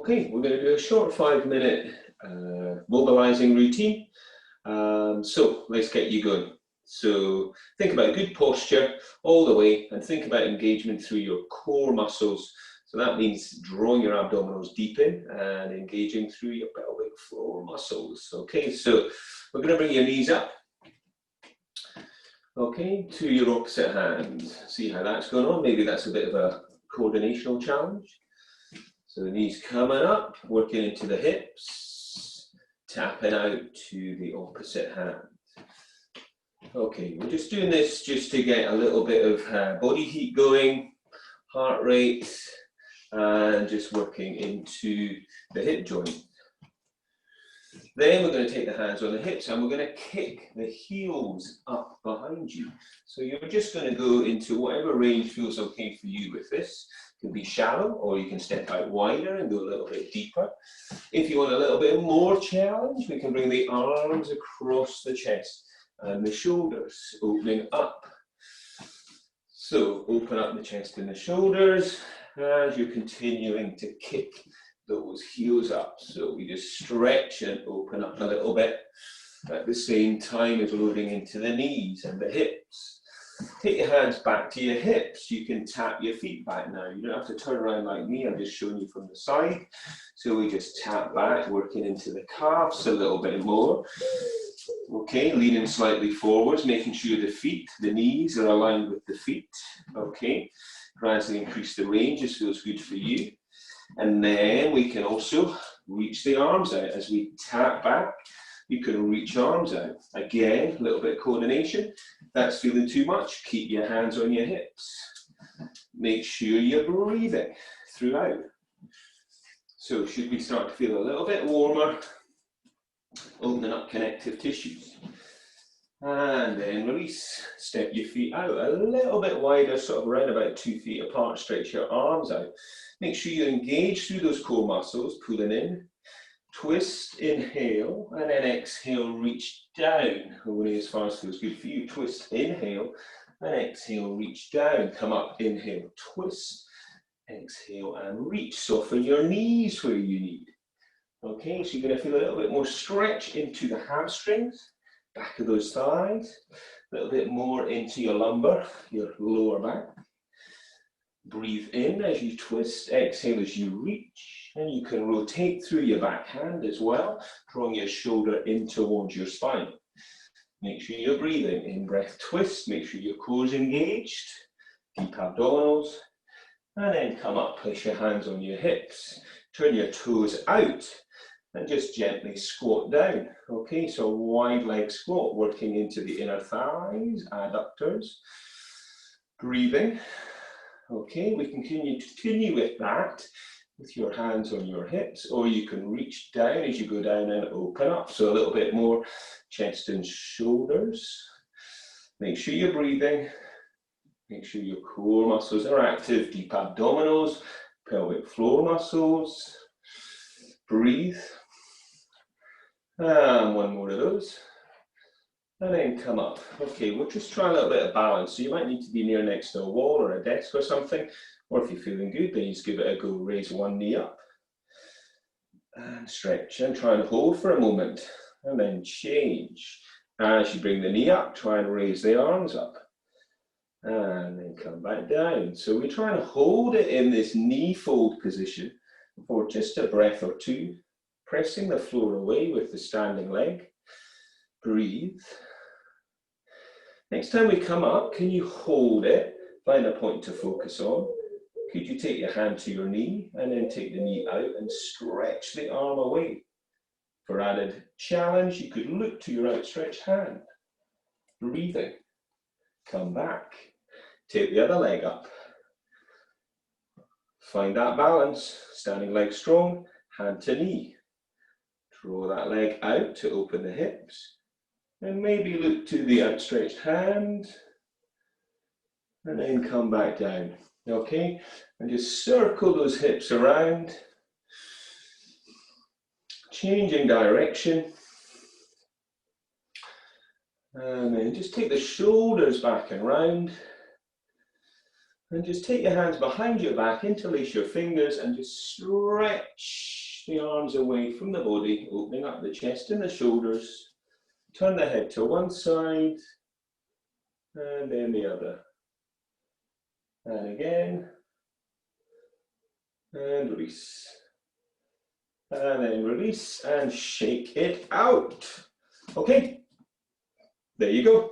Okay, we're going to do a short 5-minute mobilizing routine. So let's get you going. So think about good posture all the way and think about engagement through your core muscles. So that means drawing your abdominals deep in and engaging through your pelvic floor muscles. Okay, so we're going to bring your knees up. Okay, to your opposite hand. See how that's going on? Maybe that's a bit of a coordinational challenge. So the knees coming up, working into the hips, tapping out to the opposite hand. Okay, we're just doing this just to get a little bit of body heat going, heart rate, and just working into the hip joint. Then we're going to take the hands on the hips and we're going to kick the heels up behind you. So you're just going to go into whatever range feels okay for you with this. It can be shallow or you can step out wider and go a little bit deeper. If you want a little bit more challenge, we can bring the arms across the chest and the shoulders, opening up. So open up the chest and the shoulders as you're continuing to kick those heels up. So we just stretch and open up a little bit at the same time as loading into the knees and the hips. Take your hands back to your hips. You can tap your feet back now. You don't have to turn around like me. I'm just showing you from the side. So we just tap back, working into the calves a little bit more. Okay, leaning slightly forwards, making sure the feet, the knees are aligned with the feet. Okay, gradually increase the range. This feels good for you. And then we can also reach the arms out. As we tap back, you can reach arms out. Again, a little bit of coordination. If that's feeling too much, keep your hands on your hips. Make sure you're breathing throughout. So should we start to feel a little bit warmer, opening up connective tissues. And then release. Step your feet out a little bit wider, sort of around about 2 feet apart. Stretch your arms out. Make sure you engage through those core muscles, pulling in. Twist, inhale, and then exhale, reach down. Only as far as feels good for you. Twist, inhale, and exhale, reach down. Come up, inhale, twist, exhale, and reach. Soften your knees where you need. Okay, so you're going to feel a little bit more stretch into the hamstrings, back of those thighs, a little bit more into your lumbar, your lower back. Breathe in as you twist, exhale as you reach, and you can rotate through your back hand as well, drawing your shoulder in towards your spine. Make sure you're breathing. In breath, twist, make sure your core's engaged, deep abdominals, and then come up, place your hands on your hips, turn your toes out, and just gently squat down. Okay, so wide leg squat, working into the inner thighs, adductors, breathing. Okay, we can continue with that, with your hands on your hips, or you can reach down as you go down and open up. So a little bit more chest and shoulders. Make sure you're breathing. Make sure your core muscles are active, deep abdominals, pelvic floor muscles. Breathe. And one more of those. And then come up. Okay, we'll just try a little bit of balance. So you might need to be near next to a wall or a desk or something. Or if you're feeling good, then you just give it a go. Raise one knee up. And stretch and try and hold for a moment. And then change. As you bring the knee up, try and raise the arms up. And then come back down. So we try and hold it in this knee fold position for just a breath or two. Pressing the floor away with the standing leg. Breathe. Next time we come up, can you hold it? Find a point to focus on. Could you take your hand to your knee and then take the knee out and stretch the arm away? For added challenge, you could look to your outstretched hand. Breathing. Come back. Take the other leg up. Find that balance. Standing leg strong, hand to knee. Draw that leg out to open the hips. And maybe look to the outstretched hand. And then come back down. Okay? And just circle those hips around. Changing direction. And then just take the shoulders back and round. And just take your hands behind your back, interlace your fingers, and just stretch the arms away from the body, opening up the chest and the shoulders. Turn the head to one side, and then the other. And again, and release. And then release, and shake it out. Okay, there you go.